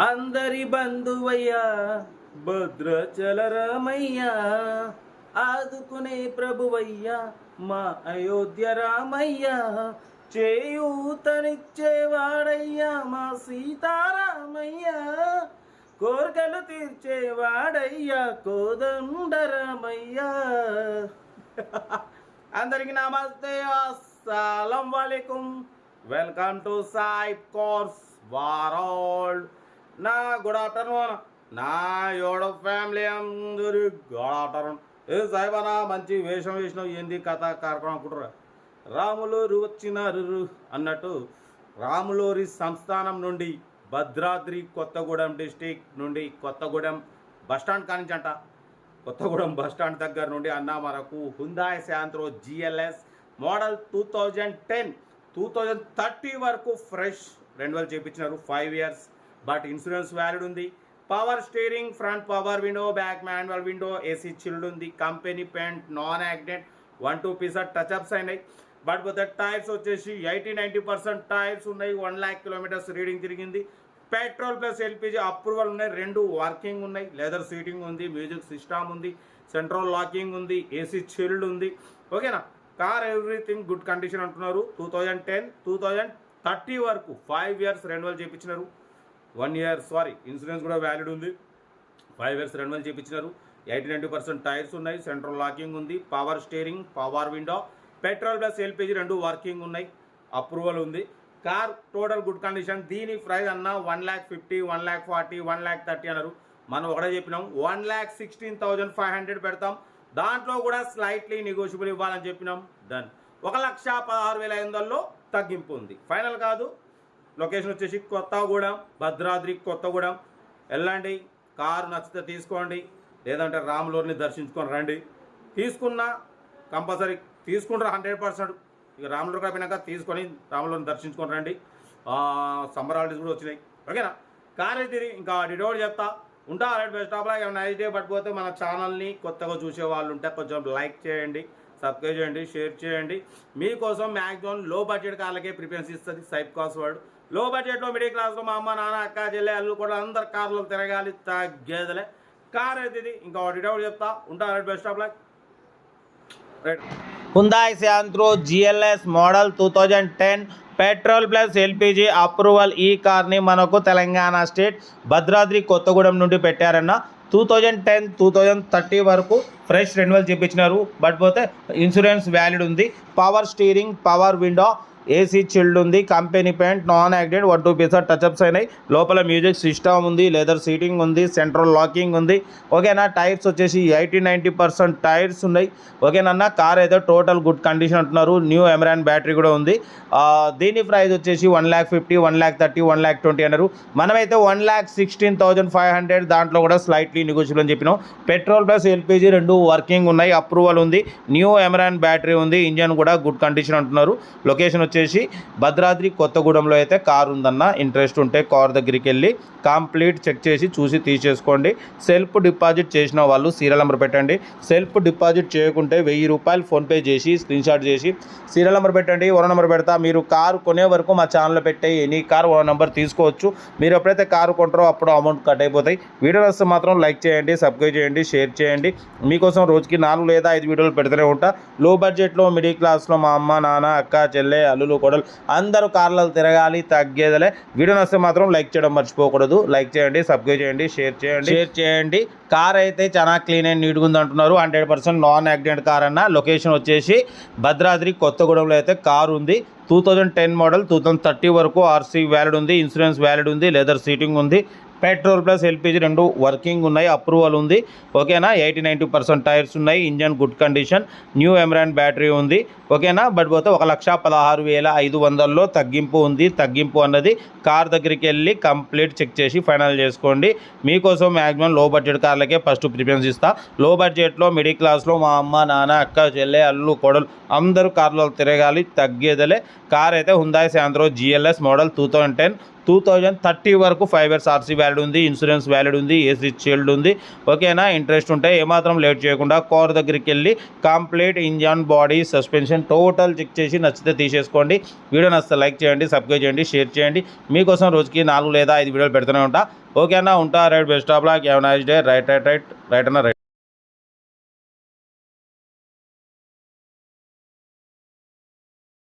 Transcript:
అందరి బంధువయ్యా భద్రాచల రామయ్యా, ఆదుకునే ప్రభువయ్యా మా అయోధ్య రామయ్యా, చేయూతనిచ్చేవాడయ్యా మా సీతారామయ్యా, కోరికలు తీర్చేవాడయ్యా కోదండరామయ్యా. అందరికి నమస్తే, అస్సలం వాలేకుం. Welcome to Sai course world. నా గుడ్ ఆఫ్టర్నూన్ నా యోడో ఫ్యామిలీ అందరు గుడ్ ఆఫ్టర్నూన్. ఏ సాయిబానా మంచి వేషం వేసినావు, ఏంది కథ కార్యక్రమం అనుకుంటారా? రాములూరు వచ్చినారు అన్నట్టు రాములూరి సంస్థానం నుండి భద్రాద్రి కొత్తగూడెం డిస్టిక్ నుండి కొత్తగూడెం బస్టాండ్ కానించంట, కొత్తగూడెం బస్టాండ్ దగ్గర నుండి అన్న మనకు హుందాయ్ శాంత్రో జిఎల్ఎస్ మోడల్ 2030 వరకు ఫ్రెష్ రెన్యువల్ చేయించినారు. 5 years బట్ ఇన్సూరెన్స్ వ్యాలిడ్ ఉంది. Power steering, front power window, back manual window, AC chilled ఉంది. Company paint, non accident 1-2 pieces touchups అయినాయి. బట్ టైర్స్ వచ్చేసి 80-90% టైర్స్ ఉన్నాయి. 1 lakh kilometers రీడింగ్ తిరిగింది. పెట్రోల్ ప్లస్ ఎల్పిజి అప్రూవల్ ఉన్నాయి, 2 working ఉన్నాయి. Leather seating ఉంది, music system ఉంది, central locking ఉంది, ఏసీ చిల్డ్ ఉంది. ఓకేనా, కార్ ఎవ్రీథింగ్ గుడ్ కండిషన్ అంటున్నారు. 2010-2030 వరకు 5 years రెన్యువల్ చేయించినారు. 1 year ఇన్సూరెన్స్ కూడా వ్యాలిడ్ ఉంది. 5 years రెన్యువల్ చేయించినారు. 80-90% టైర్స్ ఉన్నాయి, సెంట్రల్ లాకింగ్ ఉంది, power steering, power window, petrol plus LPG 2 working ఉన్నాయి, అప్రూవల్ ఉంది. Car total good condition. దీని ప్రైస్ అన్న 1,50,000, 1,40,000, 1,30,000 అన్నారు. మనం ఒకటే చెప్పినాం 1,16,500 పెడతాం. దాంట్లో కూడా స్లైట్లీ నెగోషియబుల్ ఇవ్వాలని చెప్పినాం. డన్. 1,16,500లో తగ్గింపు ఉంది, ఫైనల్ కాదు. లొకేషన్ వచ్చేసి కొత్తగూడెం, భద్రాద్రి కొత్తగూడెం. వెళ్ళండి, కారు నచ్చితే తీసుకోండి, లేదంటే రాములూరిని దర్శించుకొని రండి. తీసుకున్నా కంపల్సరీ తీసుకుంటారు 100%. ఇక రాములూరు అయిపోయినాక తీసుకొని రాములూరిని దర్శించుకొని రండి. సమ్మర్ హాలిడేస్ కూడా వచ్చినాయి. ఓకేనా, కార్ అయితే ఇంకా డిడోడ్ చెప్తా ఉంటా. Right, best of luck, nice day. పడిపోతే మన ఛానల్ని కొత్తగా చూసే వాళ్ళు ఉంటే కొంచెం లైక్ చేయండి, సబ్స్క్రైబ్ చేయండి, షేర్ చేయండి. మీకోసం మ్యాక్సిమం లో బడ్జెట్ కార్లకే ప్రిఫరెన్స్ ఇస్తుంది సైప్ కాస్ వర్డ్. లో బడ్జెట్లో మిడిల్ క్లాస్లో మా అమ్మ నాన్న అక్క చెల్లె అల్లు కూడా అందరు కార్లో తిరగాలి, తగ్గేదలే. కార్ అయితే ఇది ఇంకా డిడౌట్ చెప్తా ఉంటా. Right, best of luck. Right, హుందాయ్ Santro GLS model 2010 petrol plus LPG approval. ఈ కార్ని మనకు తెలంగాణ స్టేట్ భద్రాద్రి కొత్తగూడెం నుండి పెట్టారన్న. 2010-2030 వరకు ఫ్రెష్ రెన్యువల్ చేయించినారు. బట్ పోతే ఇన్సూరెన్స్ వ్యాలిడ్ ఉంది. Power steering, power window, AC chilled ఉంది, company paint, non accident 1-2 pieces touchups అయినాయి. లోపల మ్యూజిక్ సిస్టమ్ ఉంది, లెదర్ సీటింగ్ ఉంది, సెంట్రల్ లాకింగ్ ఉంది. ఓకేనా, టైర్స్ వచ్చేసి 80-90% టైర్స్ ఉన్నాయి. ఓకేనన్న, కార్ అయితే టోటల్ గుడ్ కండిషన్ అంటున్నారు. న్యూ ఎమరాన్ బ్యాటరీ కూడా ఉంది. దీని ప్రైస్ వచ్చేసి 1,50,000, 1,30,000, 1,20,000 అన్నారు. మనమైతే 1,16,500, దాంట్లో కూడా స్లైట్లీ నెగోషియబుల్ అని చెప్పినాం. పెట్రోల్ ప్లస్ ఎల్పిజి 2 వర్కింగ్ ఉన్నాయి, అప్రూవల్ ఉంది. న్యూ ఎమరాన్ బ్యాటరీ ఉంది, ఇంజన్ కూడా గుడ్ కండిషన్ అంటున్నారు. లొకేషన్ వచ్చేసి భద్రాద్రి కొత్తగూడెంలో అయితే కార్ ఉందన్న. ఇంట్రెస్ట్ ఉంటే కార్ దగ్గరికి వెళ్ళి కంప్లీట్ చెక్ చేసి చూసి తీసేసుకోండి. సెల్ఫ్ డిపాజిట్ చేసిన వాళ్ళు సీరియల్ నెంబర్ పెట్టండి. సెల్ఫ్ డిపాజిట్ చేయకుంటే 1,000 రూపాయలు ఫోన్పే చేసి స్క్రీన్షాట్ చేసి సీరియల్ నెంబర్ పెట్టండి. ఓనర్ నెంబర్ పెడతా. మీరు కారు కొనే వరకు మా ఛానల్లో పెట్టే ఎనీ కార్ ఓనర్ నెంబర్ తీసుకోవచ్చు. మీరు ఎప్పుడైతే కారు కొంటారో అప్పుడు అమౌంట్ కట్ అయిపోతాయి. వీడియో వస్తే మాత్రం లైక్ చేయండి, సబ్స్క్రైబ్ చేయండి, షేర్ చేయండి. మీకోసం రోజుకి 4 లేదా 5 వీడియోలు పెడుతూనే ఉంటా. లో బడ్జెట్లో మిడిల్ క్లాస్లో మా అమ్మ నాన్న అక్క చెల్లె అల్లులు కొడలు అందరూ కార్లలో తిరగాలి, తగ్గేదలే. వీడియో వస్తే మాత్రం లైక్ చేయడం మర్చిపోకూడదు. లైక్ చేయండి, సబ్స్క్రైబ్ చేయండి, షేర్ చేయండి. కార్ అయితే చాలా క్లీన్ అండ్ నీట్గా ఉంది అంటున్నారు. 100% నాన్ యాక్సిడెంట్ కార్ అన్న. లొకేషన్ వచ్చేసి భద్రాద్రి కొత్తగూడెంలో అయితే కారు ఉంది. 2010 మోడల్, 2030 వరకు ఆర్సీ వ్యాలిడ్ ఉంది, ఇన్సూరెన్స్ వ్యాలిడ్ ఉంది, లెదర్ సీటింగ్ ఉంది, పెట్రోల్ ప్లస్ ఎల్పిజి 2 వర్కింగ్ ఉన్నాయి, అప్రూవల్ ఉంది. ఓకేనా, 80-90% టైర్స్ ఉన్నాయి, engine good condition, new Amaron battery ఉంది. ఓకేనా, బట్ పోతే 1,16,500లో తగ్గింపు ఉంది. తగ్గింపు అన్నది కార్ దగ్గరికి వెళ్ళి కంప్లీట్ చెక్ చేసి ఫైనల్ చేసుకోండి. మీకోసం మ్యాక్సిమం లో బడ్జెట్ కార్లకే ఫస్ట్ ప్రిఫరెన్స్ ఇస్తా. లో బడ్జెట్లో మిడిల్ క్లాస్లో మా అమ్మ నాన్న అక్క చెల్లె అల్లు కొడలు అందరూ కార్లో తిరగాలి, తగ్గేదలే. కార్ అయితే హుందాయ్ శాంత్రో జిఎల్ఎస్ మోడల్ 2010 2030 వరకు 5 ఇయర్స్ ఆర్సీ వ్యాలిడ్ ఉంది, ఇన్సూరెన్స్ వ్యాలిడ్ ఉంది, ఏసీ చిల్డ్ ఉంది. ఓకేనా? ఇంట్రెస్ట్ ఉంటే ఏమాత్రం లేట్ చేయకుండా కార్ దగ్గరికి వెళ్ళి complete engine, body, suspension total check చేసి నచ్చితే తీసేసుకోండి. వీడియో నచ్చితే లైక్ చేయండి, సబ్స్క్రైబ్ చేయండి, షేర్ చేయండి. మీకోసం రోజుకి 4 లేదా 5 వీడియోలు పెడుతూనే ఉంటా. ఓకేనా? ఉంటా. Right, best of luck, have nice day. Right.